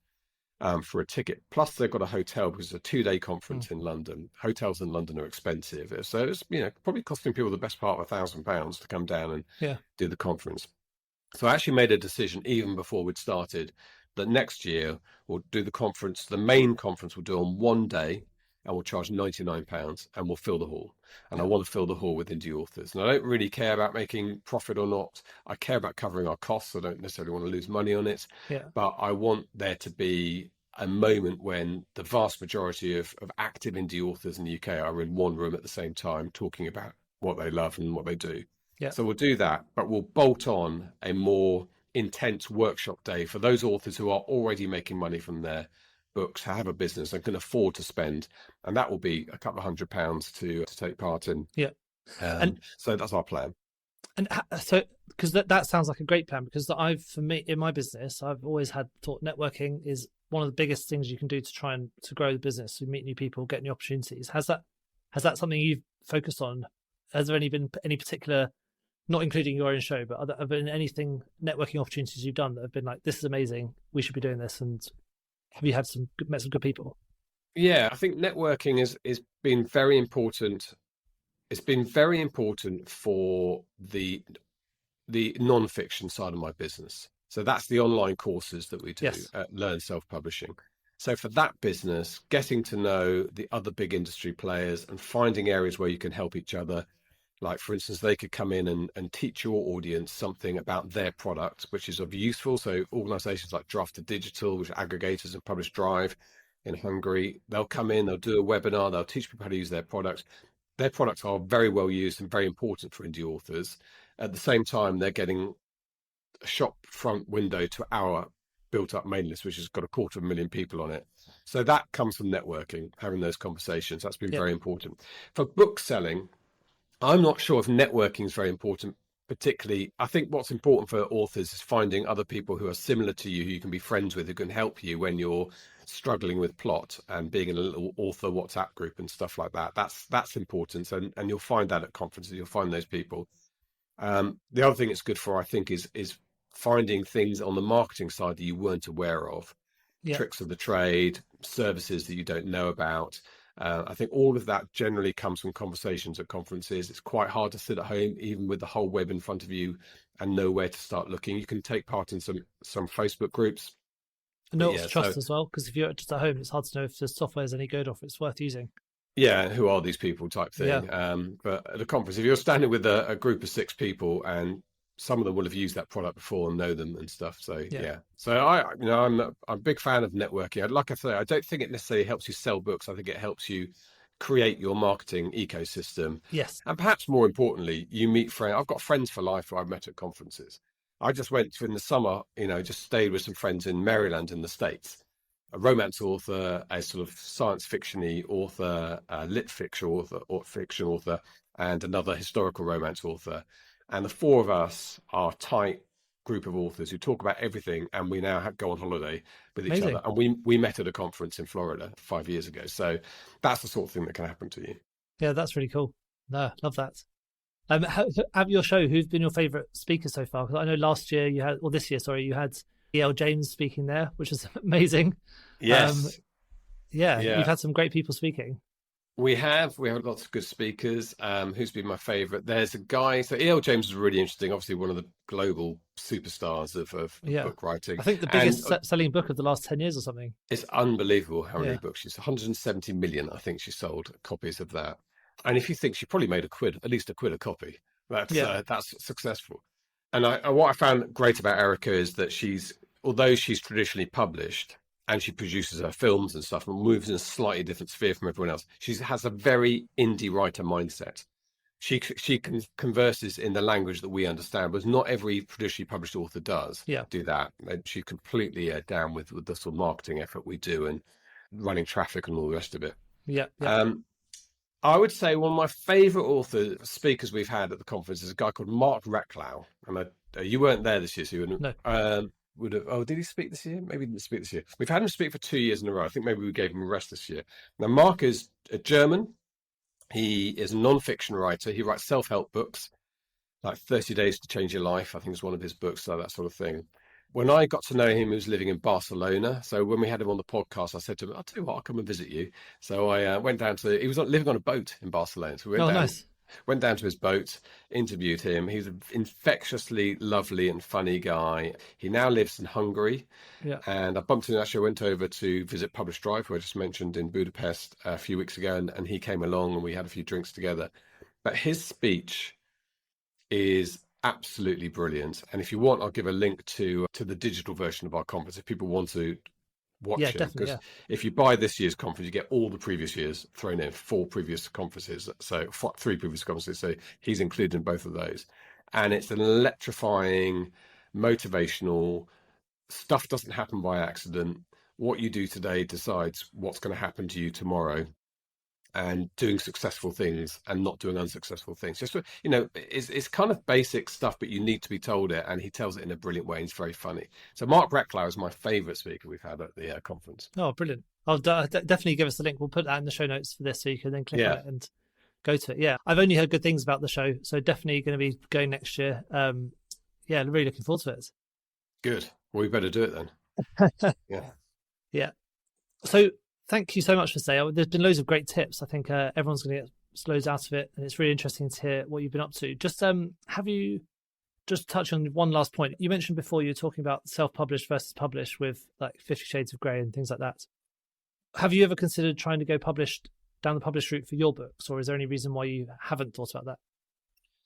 for a ticket. Plus they've got a hotel, because it's a 2-day conference in London. Hotels in London are expensive. So it's, probably costing people the best part of £1,000 to come down and do the conference. So I actually made a decision even before we'd started that next year we'll do the conference, the main conference we'll do on one day, and we'll charge £99 and we'll fill the hall. And I want to fill the hall with indie authors. And I don't really care about making profit or not. I care about covering our costs. I don't necessarily want to lose money on it. But I want there to be a moment when the vast majority of active indie authors in the UK are in one room at the same time talking about what they love and what they do. So we'll do that, but we'll bolt on a more intense workshop day for those authors who are already making money from their books, have a business and can afford to spend. And that will be a couple of £100 to take part in. And so that's our plan. And so, because that sounds like a great plan, because for me, in my business, I've always thought networking is one of the biggest things you can do to grow the business, to meet new people, get new opportunities. Has that something you've focused on? Has there been any particular, not including your own show, but have there been anything, networking opportunities you've done that have been like, this is amazing, we should be doing this? And have you met some good people? Yeah, I think networking is been very important. It's been very important for the non-fiction side of my business. So that's the online courses that we do at Learn Self-Publishing. So for that business, getting to know the other big industry players and finding areas where you can help each other. Like, for instance, they could come in and teach your audience something about their product, which is of useful. So organizations like Draft Digital, which are aggregators and publish Drive in Hungary, they'll come in, they'll do a webinar, they'll teach people how to use their products. Their products are very well used and very important for indie authors. At the same time, they're getting a shop front window to our built-up mailing list, which has got 250,000 people on it. So that comes from networking, having those conversations. That's been very important. For book selling, I'm not sure if networking is very important, particularly. I think what's important for authors is finding other people who are similar to you, who you can be friends with, who can help you when you're struggling with plot, and being in a little author WhatsApp group and stuff like that. That's important. And you'll find that at conferences, you'll find those people. The other thing it's good for, I think, is finding things on the marketing side that you weren't aware of, tricks of the trade, services that you don't know about. I think all of that generally comes from conversations at conferences. It's quite hard to sit at home, even with the whole web in front of you, and know where to start looking. You can take part in some Facebook groups. And know what to trust as well, because if you're just at home, it's hard to know if the software is any good or if it's worth using. Yeah, who are these people type thing. But at a conference, if you're standing with a group of 6 people and some of them will have used that product before and know them and stuff. So so I'm a big fan of networking. Like I say, I don't think it necessarily helps you sell books. I think it helps you create your marketing ecosystem. And perhaps more importantly, you meet friends. I've got friends for life who I've met at conferences. I just went in the summer, just stayed with some friends in Maryland in the States. A romance author, a sort of science fiction-y author, a lit fiction author, and another historical romance author. And the 4 of us are a tight group of authors who talk about everything, and we now go on holiday with each other. And we met at a conference in Florida 5 years ago. So that's the sort of thing that can happen to you. Yeah, that's really cool. No, love that. Have your show, who's been your favourite speaker so far? Because I know last year this year, you had E.L. James speaking there, which is amazing. Yes. You've had some great people speaking. We have lots of good speakers. Who's been my favourite? There's a guy. So E.L. James is really interesting. Obviously, one of the global superstars of Yeah. book writing, I think the and biggest selling book of the last 10 years or something. it's unbelievable how many Yeah. books she's 170 million. I think she sold copies of that. And if you think she probably made a quid, at least a quid a copy, Yeah. that's successful. And what I found great about Erica is that although she's traditionally published and she produces her films and stuff and moves in a slightly different sphere from everyone else, she has a very indie writer mindset. She converses in the language that we understand, but not every traditionally published author does do that. And she's completely down with the sort of marketing effort we do and running traffic and all the rest of it. Yeah. I would say one of my favourite speakers we've had at the conference is a guy called Mark Recklow. And you weren't there this year, so you wouldn't. No. Would have. Oh, did he speak this year? Maybe he didn't speak this year. We've had him speak for 2 years in a row. I think maybe we gave him a rest this year. Now, Mark is a German. He is a non-fiction writer. He writes self-help books, like 30 Days to Change Your Life, I think is one of his books, so that sort of thing. When I got to know him, he was living in Barcelona. So when we had him on the podcast, I said to him, I'll tell you what, I'll come and visit you. So I went down he was living on a boat in Barcelona. So we went down to his boat, interviewed him. He's an infectiously lovely and funny guy. He now lives in Hungary. Yeah. And I bumped into him. Actually, I went over to visit Publish Drive, who I just mentioned in Budapest a few weeks ago. And he came along and we had a few drinks together. But his speech is absolutely brilliant. And if you want, I'll give a link to the digital version of our conference if people want to watch it. Because if you buy this year's conference, you get all the previous years thrown in, 4 previous conferences, so 3 previous conferences. So he's included in both of those. And it's an electrifying, motivational, stuff doesn't happen by accident. What you do today decides what's going to happen to you tomorrow. And doing successful things and not doing unsuccessful things. Just, it's kind of basic stuff, but you need to be told it. And he tells it in a brilliant way. And he's very funny. So Mark Recklow is my favourite speaker we've had at the conference. Oh, brilliant. I'll definitely give us the link. We'll put that in the show notes for this so you can then click on it and go to it. Yeah, I've only heard good things about the show. So definitely going to be going next year. Really looking forward to it. Good. Well, we better do it then. Yeah. So thank you so much for saying. There's been loads of great tips. I think everyone's going to get loads out of it, and it's really interesting to hear what you've been up to. Just have you just touch on one last point? You mentioned before you were talking about self-published versus published with like 50 Shades of Grey and things like that. Have you ever considered trying to go down the published route for your books, or is there any reason why you haven't thought about that?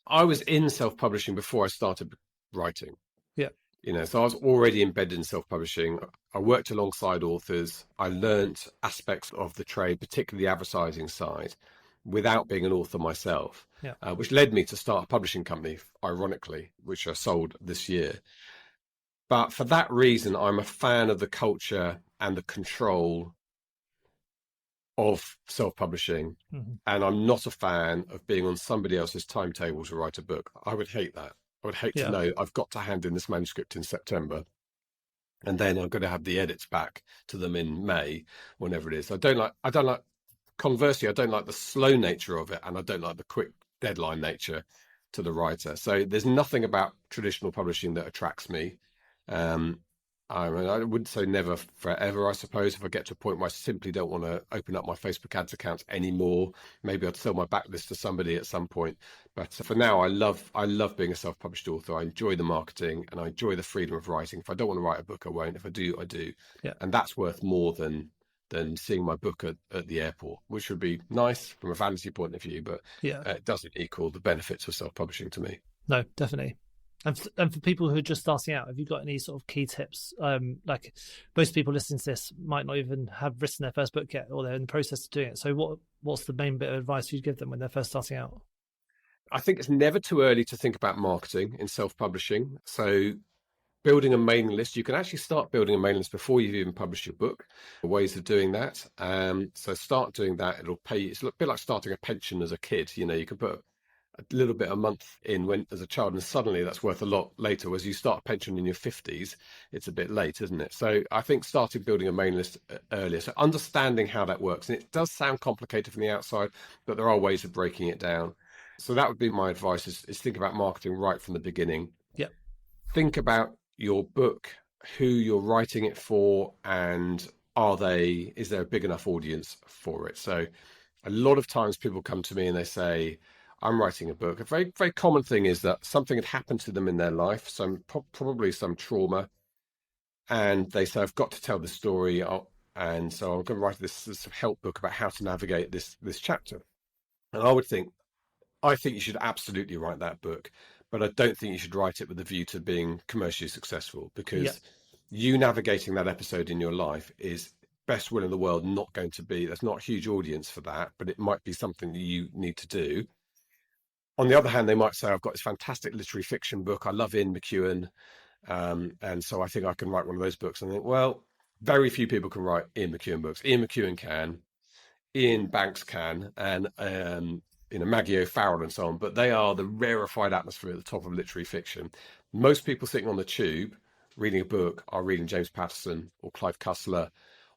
I was in self-publishing before I started writing. Yeah. So I was already embedded in self-publishing. I worked alongside authors. I learnt aspects of the trade, particularly the advertising side, without being an author myself, which led me to start a publishing company, ironically, which I sold this year. But for that reason, I'm a fan of the culture and the control of self-publishing. Mm-hmm. And I'm not a fan of being on somebody else's timetable to write a book. I would hate that. I would hate to know I've got to hand in this manuscript in September, and then I'm going to have the edits back to them in May, whenever it is. Conversely, I don't like the slow nature of it, and I don't like the quick deadline nature to the writer. So there's nothing about traditional publishing that attracts me. I wouldn't say never forever, I suppose. If I get to a point where I simply don't want to open up my Facebook ads accounts anymore, maybe I'd sell my backlist to somebody at some point. But for now, I love being a self-published author. I enjoy the marketing and I enjoy the freedom of writing. If I don't want to write a book, I won't. If I do, I do. Yeah. And that's worth more than seeing my book at the airport, which would be nice from a vanity point of view, but it doesn't equal the benefits of self-publishing to me. No, definitely. And for people who are just starting out, have you got any sort of key tips? Like most people listening to this might not even have written their first book yet, or they're in the process of doing it. So what's the main bit of advice you'd give them when they're first starting out? I think it's never too early to think about marketing in self-publishing. So building a mailing list, you can actually start building a mailing list before you've even published your book. Ways of doing that. So start doing that. It'll pay you. It's a bit like starting a pension as a kid. You can put a little bit a month in when as a child, and suddenly that's worth a lot later. As you start a pension in your 50s, it's a bit late, isn't it? So I think starting building a mailing list earlier, so understanding how that works. And it does sound complicated from the outside, but there are ways of breaking it down. So that would be my advice, is think about marketing right from the beginning. Yeah. Think about your book, who you're writing it for, and is there a big enough audience for it? So A lot of times people come to me and they say, I'm writing a book. A very, very common thing is that something had happened to them in their life, probably some trauma, and they say, I've got to tell the story, and so I'm going to write this help book about how to navigate this chapter. And I think you should absolutely write that book, but I don't think you should write it with a view to being commercially successful, because you navigating that episode in your life is best will in the world not going to be, there's not a huge audience for that, but it might be something that you need to do. On the other hand, they might say, I've got this fantastic literary fiction book. I love Ian McEwan. And so I think I can write one of those books. And I think, well, very few people can write Ian McEwan books. Ian McEwan can, Ian Banks can, and Maggie O'Farrell and so on, but they are the rarefied atmosphere at the top of literary fiction. Most people sitting on the tube reading a book are reading James Patterson or Clive Cussler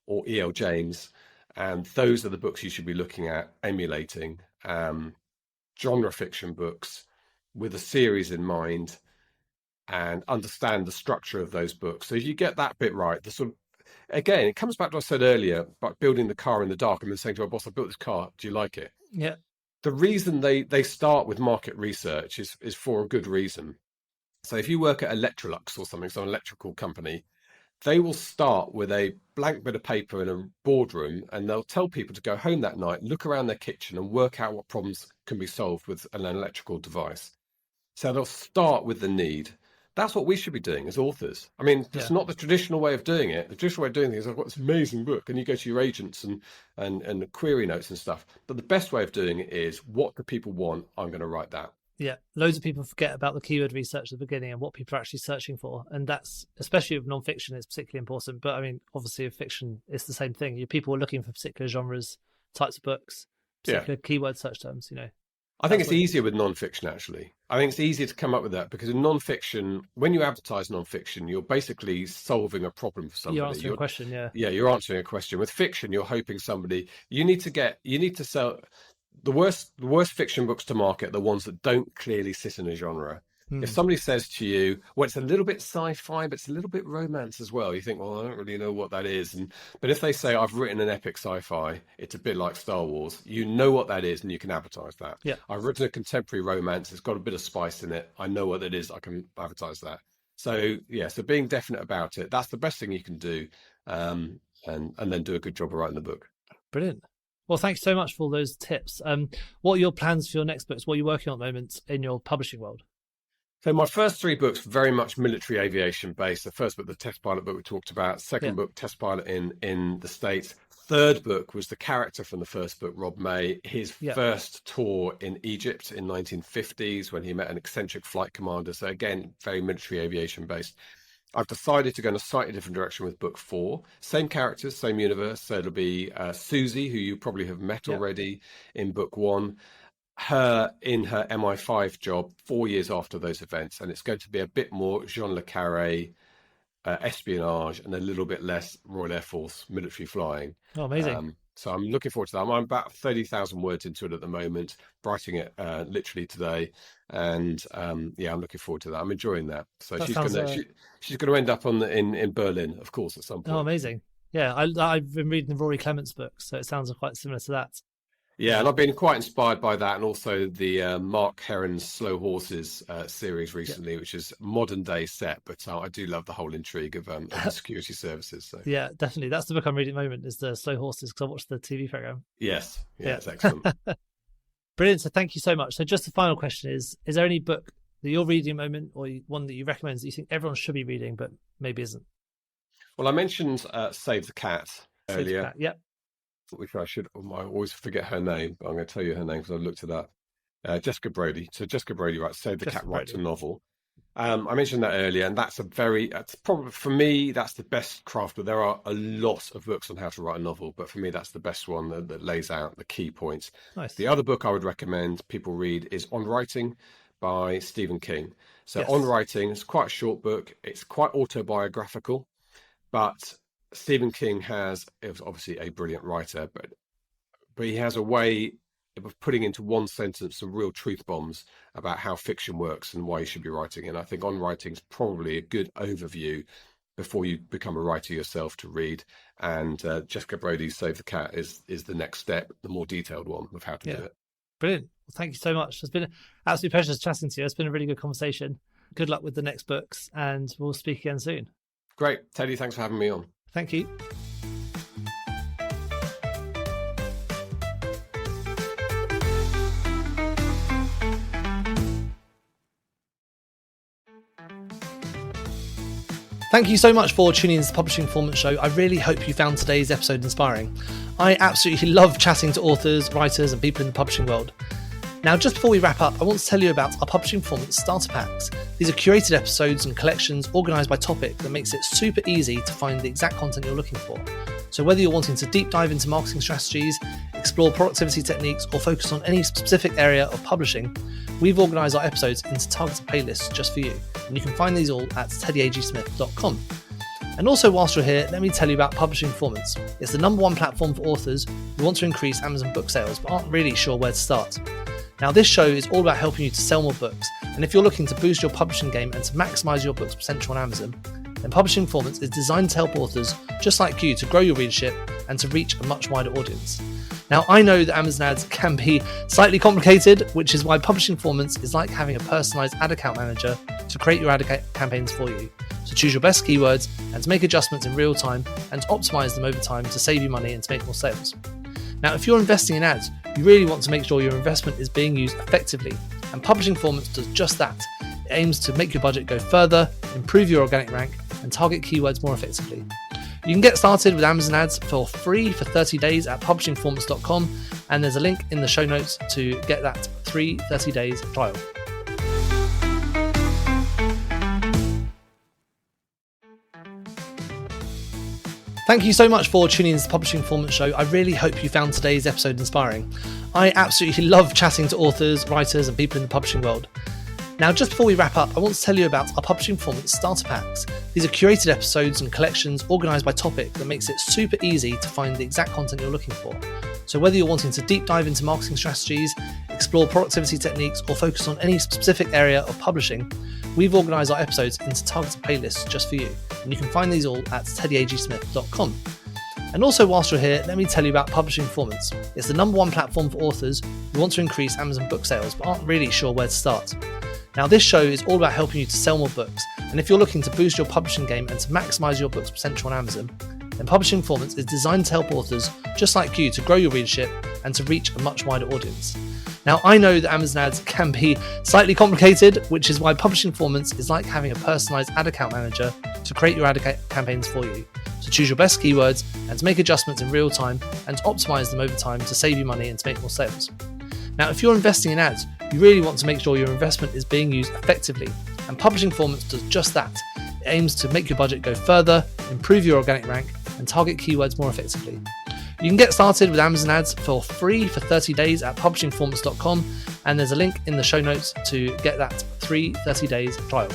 or E.L. James, and those are the books you should be looking at, emulating genre fiction books with a series in mind, and understand the structure of those books. So if you get that bit right, the sort of, again, it comes back to what I said earlier about building the car in the dark and then saying to our boss, I built this car, do you like it? Yeah. The reason they start with market research is for a good reason. So if you work at Electrolux or something, some electrical company, they will start with a blank bit of paper in a boardroom, and they'll tell people to go home that night, look around their kitchen and work out what problems can be solved with an electrical device. So they'll start with the need. That's what we should be doing as authors. I mean, it's not the traditional way of doing it. The traditional way of doing things is, I've got this amazing book, and you go to your agents and query notes and stuff. But the best way of doing it is, what do people want? I'm going to write that. Yeah, loads of people forget about the keyword research at the beginning and what people are actually searching for. And that's, especially with non-fiction, it's particularly important. But I mean, obviously with fiction, it's the same thing. People are looking for particular genres, types of books, particular keyword search terms, I think it's easier with non-fiction, actually. I think it's easier to come up with that, because in non-fiction, when you advertise non-fiction, you're basically solving a problem for somebody. You're answering a question, yeah. Yeah, you're answering a question. With fiction, you're hoping somebody, you need to sell the worst fiction books to market, the ones that don't clearly sit in a genre. If somebody says to you, well, it's a little bit sci-fi, but it's a little bit romance as well, you think, well, I don't really know what that is. But if they say, I've written an epic sci-fi, it's a bit like Star Wars, you know what that is and you can advertise that. Yeah. I've written a contemporary romance, it's got a bit of spice in it, I know what it is, I can advertise that. So being definite about it, that's the best thing you can do, and then do a good job of writing the book. Brilliant. Well, thanks so much for all those tips. What are your plans for your next books? What are you working on at the moment in your publishing world? So my first three books, very much military aviation based. The first book, the test pilot book we talked about. Second book, test pilot in the States. Third book was the character from the first book, Rob May, his first tour in Egypt in 1950s when he met an eccentric flight commander. So again, very military aviation based. I've decided to go in a slightly different direction with book 4. Same characters, same universe. So it'll be Susie, who you probably have met already in book 1. Her in her MI5 job 4 years after those events, and it's going to be a bit more Jean le Carré espionage and a little bit less Royal Air Force military flying. Oh, amazing. So I'm looking forward to that. I'm about 30,000 words into it at the moment, writing it literally today, and I'm looking forward to that. I'm enjoying that. So she's going to end up in Berlin, of course, at some point. Oh, amazing. Yeah, I've been reading the Rory Clements books, so it sounds quite similar to that. Yeah, and I've been quite inspired by that, and also the Mark Herron's Slow Horses series recently, which is modern day set, but I do love the whole intrigue of the security services. So. Yeah, definitely. That's the book I'm reading at the moment, is the Slow Horses, because I watched the TV program. Yes, it's excellent. Brilliant. So thank you so much. So just the final question is there any book that you're reading at the moment, or one that you recommend that you think everyone should be reading, but maybe isn't? Well, I mentioned Save the Cat earlier. Save the Cat, yep. Which I always forget her name, but I'm going to tell you her name because I looked it up. Jessica Brody. So Jessica Brody writes Save the Cat writes a novel. I mentioned that earlier, and that's probably, for me, that's the best craft book. There are a lot of books on how to write a novel, but for me, that's the best one that lays out the key points. Nice. The other book I would recommend people read is On Writing by Stephen King. So On Writing is quite a short book. It's quite autobiographical, but Stephen King is obviously a brilliant writer, but he has a way of putting into one sentence some real truth bombs about how fiction works and why you should be writing. And I think On Writing is probably a good overview before you become a writer yourself to read. And Jessica Brody's Save the Cat is the next step, the more detailed one of how to do it. Brilliant. Well, thank you so much. It's been an absolute pleasure chatting to you. It's been a really good conversation. Good luck with the next books, and we'll speak again soon. Great. Teddy, thanks for having me on. Thank you. Thank you so much for tuning into the Publishing Performance Show. I really hope you found today's episode inspiring. I absolutely love chatting to authors, writers, and people in the publishing world. Now, just before we wrap up, I want to tell you about our Publishing Performance Starter Packs. These are curated episodes and collections organised by topic that makes it super easy to find the exact content you're looking for. So whether you're wanting to deep dive into marketing strategies, explore productivity techniques, or focus on any specific area of publishing, we've organised our episodes into targeted playlists just for you. And you can find these all at teddyagsmith.com. And also, whilst you're here, let me tell you about Publishing Performance. It's the #1 platform for authors who want to increase Amazon book sales but aren't really sure where to start. Now, this show is all about helping you to sell more books, and if you're looking to boost your publishing game and to maximise your book's potential on Amazon, then Publishing Performance is designed to help authors just like you to grow your readership and to reach a much wider audience. Now, I know that Amazon ads can be slightly complicated, which is why Publishing Performance is like having a personalised ad account manager to create your ad campaigns for you, to choose your best keywords and to make adjustments in real time and to optimise them over time to save you money and to make more sales. Now, if you're investing in ads, you really want to make sure your investment is being used effectively, and Publishing Performance does just that. It aims to make your budget go further, improve your organic rank, and target keywords more effectively. You can get started with Amazon ads for free for 30 days at publishingperformance.com, and there's a link in the show notes to get that free 30 days trial. Thank you so much for tuning into the Publishing Performance Show. I really hope you found today's episode inspiring. I absolutely love chatting to authors, writers, and people in the publishing world. Now, just before we wrap up, I want to tell you about our Publishing Performance Starter Packs. These are curated episodes and collections organised by topic that makes it super easy to find the exact content you're looking for. So whether you're wanting to deep dive into marketing strategies, explore productivity techniques, or focus on any specific area of publishing, we've organised our episodes into targeted playlists just for you. And you can find these all at teddyagsmith.com. And also, whilst you're here, let me tell you about Publishing Performance. It's the #1 platform for authors who want to increase Amazon book sales but aren't really sure where to start. Now, this show is all about helping you to sell more books, and if you're looking to boost your publishing game and to maximise your book's potential on Amazon, then Publishing Performance is designed to help authors just like you to grow your readership and to reach a much wider audience. Now, I know that Amazon ads can be slightly complicated, which is why Publishing Performance is like having a personalised ad account manager to create your ad campaigns for you, to choose your best keywords and to make adjustments in real time and to optimise them over time to save you money and to make more sales. Now, if you're investing in ads, you really want to make sure your investment is being used effectively, and Publishing Performance does just that. It aims to make your budget go further, improve your organic rank, and target keywords more effectively. You can get started with Amazon ads for free for 30 days at publishingperformance.com, and there's a link in the show notes to get that free 30 days trial.